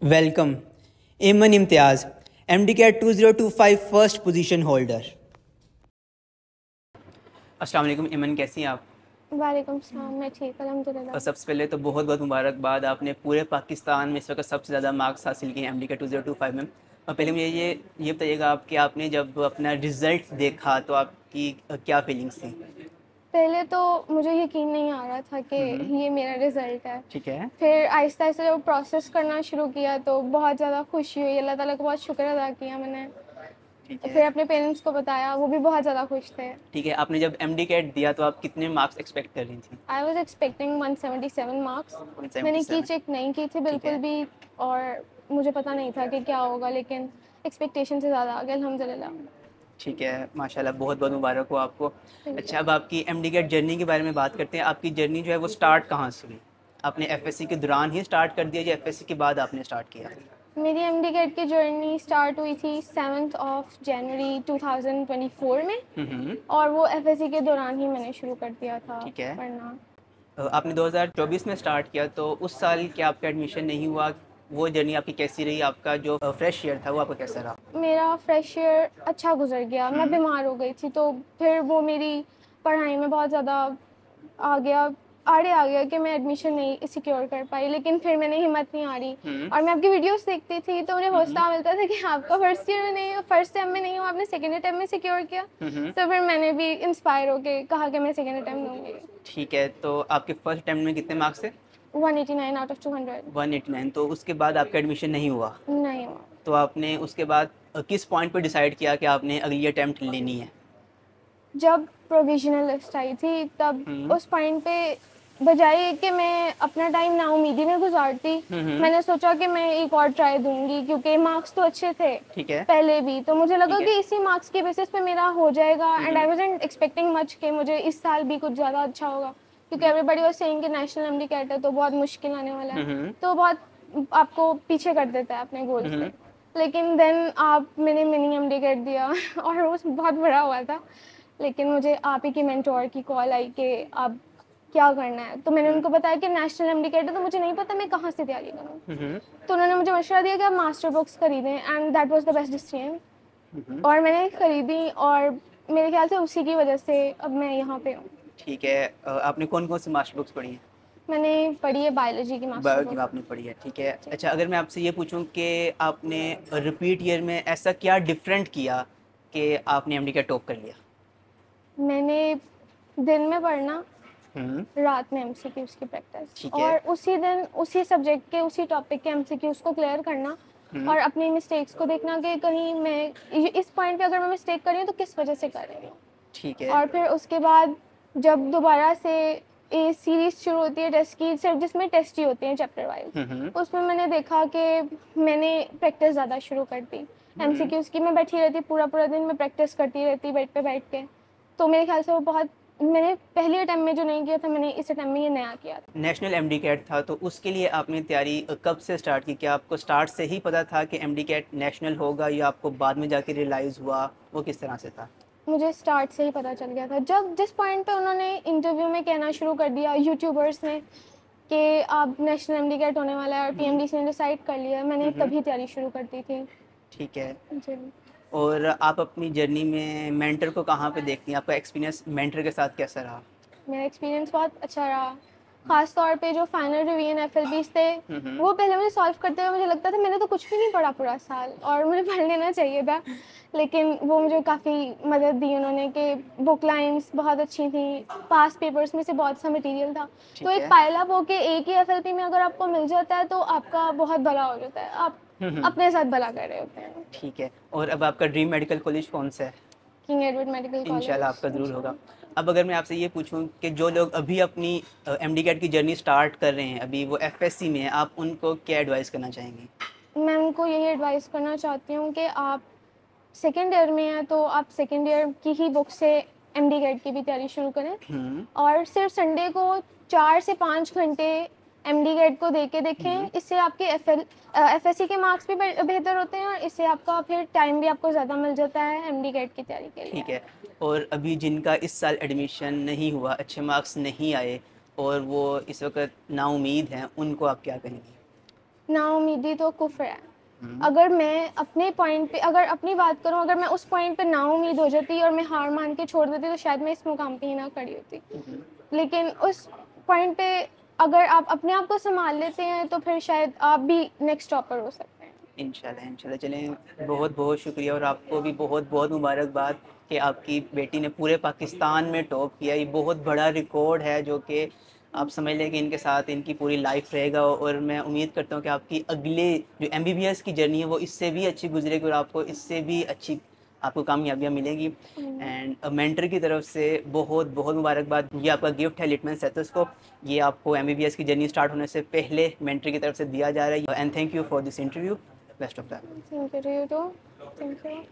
Welcome Eman Imtiaz MDCAT 2025 first position holder. अस्सलाम वालेकुम एमन, कैसी हैं आप? वालेकुम सलाम, मैं ठीक अल्हम्दुलिल्लाह। और सबसे पहले तो बहुत बहुत मुबारकबाद, आपने पूरे पाकिस्तान में इस वक्त सबसे ज़्यादा मार्क्स हासिल किए एमडी कैट 2025 में। और पहले मुझे ये बताइएगा आप कि आपने जब अपना रिज़ल्ट देखा तो आपकी क्या फीलिंग्स थी? पहले तो मुझे यकीन नहीं आ रहा था कि हम्म, ये मेरा रिज़ल्ट है। ठीक है। फिर आहिस्ता आहिस्ता जब प्रोसेस करना शुरू किया तो बहुत ज़्यादा खुशी हुई, अल्लाह ताला का बहुत शुक्र अदा किया मैंने। ठीक तो है। फिर अपने पेरेंट्स को बताया, वो भी बहुत ज़्यादा खुश थे। ठीक है, आपने जब एमडी कैट दिया तो आप कितने मार्क्स एक्सपेक्ट कर रही थी? I was expecting 177 marks. मैंने की 177। चेक नहीं की थी ठीक बिल्कुल है। भी, और मुझे पता नहीं था कि क्या होगा, लेकिन एक्सपेक्टेशन से ज़्यादा आ गया अल्हम्दुलिल्लाह। ठीक है, माशाल्लाह, बहुत बहुत मुबारक हो आपको। थैंक अच्छा, यू। अब आपकी एमडी कैट जर्नी के बारे में बात करते हैं। आपकी जर्नी जो है वो स्टार्ट कहाँ से हुई? आपने एफएससी के दौरान ही स्टार्ट कर दिया या एफएससी के बाद आपने स्टार्ट किया? मेरी एमडी कैट की जर्नी स्टार्ट हुई थी 7 जनवरी 2024 में, हम्म। और वो एफएससी के दौरान ही मैंने शुरू कर दिया था ठीक है। पढ़ना। आपने 2024 में स्टार्ट किया तो उस साल क्या आपका एडमिशन नहीं हुआ? वो जर्नी आपकी कैसी रही? आपका जो फ्रेश ईयर था वो आपका कैसा रहा? मेरा फ्रेश ईयर अच्छा गुजर गया। मैं हम्म। बीमार हो गई थी, तो फिर वो मेरी पढ़ाई में बहुत ज़्यादा आ गया आड़े आ गया कि मैं एडमिशन नहीं सिक्योर कर पाई, लेकिन फिर मैंने हिम्मत नहीं हारी। हम्म। और मैं आपकी वीडियोस देखती थी तो मुझे हौसला मिलता था कि आपका फर्स्ट ईयर में नहीं, फर्स्ट टाइम में नहीं हो, आपने सेकेंड टाइम में सिक्योर किया। हम्म। तो फिर मैंने भी इंस्पायर होके कहा कि मैं सेकेंड टाइम दूंगी। ठीक है, तो आपके फर्स्ट अटेम्प्ट में कितने मार्क्स थे? 189 आउट ऑफ 200। 189। तो उसके बाद आपका एडमिशन नहीं हुआ? नहीं हुआ। तो आपने उसके बाद किस पॉइंट पर डिसाइड किया कि आपने अगली अटेम्प्ट लेनी है? जब प्रोविजनल लिस्ट आई थी तब हम्म। उस पॉइंट पे बजाय कि मैं अपना टाइम नाउमीदी में गुजारती, हम्म। मैंने सोचा कि मैं एक और ट्राई दूंगी, क्योंकि मार्क्स तो अच्छे थे ठीक है। पहले भी। तो मुझे लगा ठीक है। कि इसी मार्क्स के बेसिस पे मेरा हो जाएगा, and I hmm. Wasn't expecting much कि मुझे इस साल भी कुछ ज़्यादा अच्छा होगा, क्योंकि एवरीबॉडी वाज सेइंग कि नेशनल एमडी कैट है तो बहुत मुश्किल आने वाला है, हम्म। तो बहुत आपको पीछे कर देता है अपने गोल हम्म। से। लेकिन देन मैंने मिनी एमडी कैट दिया और वो बहुत बड़ा हुआ था, लेकिन मुझे आप ही की मेंटोर की कॉल आई कि अब क्या करना है। तो मैंने उनको बताया कि नेशनल एमडी कैट है, तो मुझे नहीं पता मैं कहाँ से तैयारी करूँ। हम्म। तो उन्होंने मुझे मशवरा दिया कि आप मास्टर बुक्स खरीदें, and that was the best decision. Hmm. और मैंने खरीदी, और मेरे ख्याल से उसी की वजह से अब मैं यहाँ पे हूँ। ठीक है, आपने कौन कौन सी मास्टर बुक्स पढ़ी हैं? मैंने पढ़ी है बायोलॉजी की मास्टर बायो की बुक। आपने पढ़ी है, ठीक है। जी। अच्छा, अगर मैं आपसे ये पूछूं कि आपने रिपीट ईयर में ऐसा क्या डिफरेंट किया कि आपने एमडी का टॉप कर लिया? मैंने दिन में पढ़ना, हम्म। रात में एमसीक्यूज़ की प्रैक्टिस, ठीक है। और उसी दिन उसी सब्जेक्ट के उसी टॉपिक के एमसीक्यूज़ को क्लियर करना, हम्म। और अपनी मिस्टेक्स को देखना कि कहीं मैं इस पॉइंट पे अगर मैं मिस्टेक कर रही हूँ तो किस वजह से कर रही हूँ। ठीक है। और फिर उसके बाद जब दोबारा से ये सीरीज़ शुरू होती है टेस्ट की, सिर्फ जिसमें टेस्ट ही होते हैं चैप्टर वाइज, हम्म। उसमें मैंने देखा कि मैंने प्रैक्टिस ज़्यादा शुरू कर दी एमसीक्यूज़ की। मैं बैठी रहती पूरा पूरा दिन, मैं प्रैक्टिस करती रहती बेड पे बैठ के। तो मेरे ख्याल से वो बहुत, मैंने पहले अटैम्प्ट में जो नहीं किया था मैंने इस अटैम्प्ट में ये नया किया था। नेशनल एमडी कैट था तो उसके लिए आपने तैयारी कब से स्टार्ट की? क्या आपको स्टार्ट से ही पता था कि एमडी कैट नेशनल होगा या आपको बाद में जाके रियलाइज़ हुआ? वो किस तरह से था? मुझे स्टार्ट से ही पता चल गया था, जब जिस पॉइंट पे उन्होंने इंटरव्यू में कहना शुरू कर दिया यूट्यूबर्स ने कि आप नेशनल एमडी कैट होने वाला है और पीएमडीसी ने डिसाइड कर लिया, मैंने हम्म। तभी तैयारी शुरू कर दी थी। ठीक है। जी। और आप अपनी जर्नी में मेंटर को कहाँ पे देखती हैं? आपका एक्सपीरियंस मेंटर के साथ कैसा रहा? मेरा एक्सपीरियंस बहुत अच्छा रहा। ख़ास तौर पे जो फाइनल रिवीजन एफएलबीस थे, हम्म। वो पहले मुझे सॉल्व करते हुए मुझे लगता था मैंने तो कुछ भी नहीं पढ़ा पूरा साल, और मुझे पढ़ लेना चाहिए था। लेकिन वो मुझे काफ़ी मदद दी उन्होंने कि बुक लाइंस बहुत अच्छी थी, पास पेपर्स में से बहुत सा मटेरियल था। तो ठीक एक है। पाइल अप होके एक ही एफएलपी में अगर आपको मिल जाता है तो आपका बहुत भला हो जाता है, आप हम्म। अपने साथ भला कर रहे होते हैं। ठीक है, और अब आपका ड्रीम मेडिकल कॉलेज कौन सा है? किंग एडवर्ड मेडिकल इंशाल्लाह कॉलेज। आपका ज़रूर होगा। अब अगर मैं आपसे ये पूछूं कि जो लोग अभी अपनी एमडी कैट की जर्नी स्टार्ट कर रहे हैं, अभी वो एफएससी में हैं, आप उनको क्या एडवाइस करना चाहेंगी? मैं उनको यही एडवाइस करना चाहती हूँ कि आप सेकेंड ईयर में हैं तो आप सेकेंड ईयर की ही बुक से एमडी कैट की भी तैयारी शुरू करें, हम्म। और सिर्फ संडे को 4 से 5 घंटे एमडी कैट को दे के देखें। इससे आपके एफएससी के मार्क्स भी बेहतर होते हैं, और इससे आपका फिर टाइम भी आपको ज़्यादा मिल जाता है एमडी कैट की तैयारी के लिए। ठीक है। और अभी जिनका इस साल एडमिशन नहीं हुआ, अच्छे मार्क्स नहीं आए और वो इस वक्त नाउम्मीद हैं, उनको आप क्या कहेंगी? नाउमीदी तो कुफ्र है। हम्म, अगर मैं अपने पॉइंट पे, अगर अपनी बात करूं, अगर मैं उस पॉइंट पे नाउमीद हो जाती और मैं हार मान के छोड़ देती तो शायद मैं इस मुकाम पे ही ना खड़ी होती। लेकिन उस पॉइंट पे अगर आप अपने आप को संभाल लेते हैं तो फिर शायद आप भी नेक्स्ट टॉपर हो सकते हैं। इंशाल्लाह इंशाल्लाह। चलें, बहुत बहुत शुक्रिया और आपको भी बहुत बहुत मुबारकबाद कि आपकी बेटी ने पूरे पाकिस्तान में टॉप किया। ये बहुत बड़ा रिकॉर्ड है जो कि आप समझ लें कि इनके साथ इनकी पूरी लाइफ रहेगा। और मैं उम्मीद करता हूँ कि आपकी अगले जो एमबीबीएस की जर्नी है वो इससे भी अच्छी गुजरेगी और आपको इससे भी अच्छी आपको कामयाबियाँ मिलेंगी। एंड मेंटर की तरफ से बहुत बहुत मुबारकबाद। ये आपका गिफ्ट है लिटमस स्टेथोस्कोप। ये आपको एमबीबीएस की जर्नी स्टार्ट होने से पहले मेंटर की तरफ से दिया जा रहा है। And thank you for this interview. Best of luck. Thank you.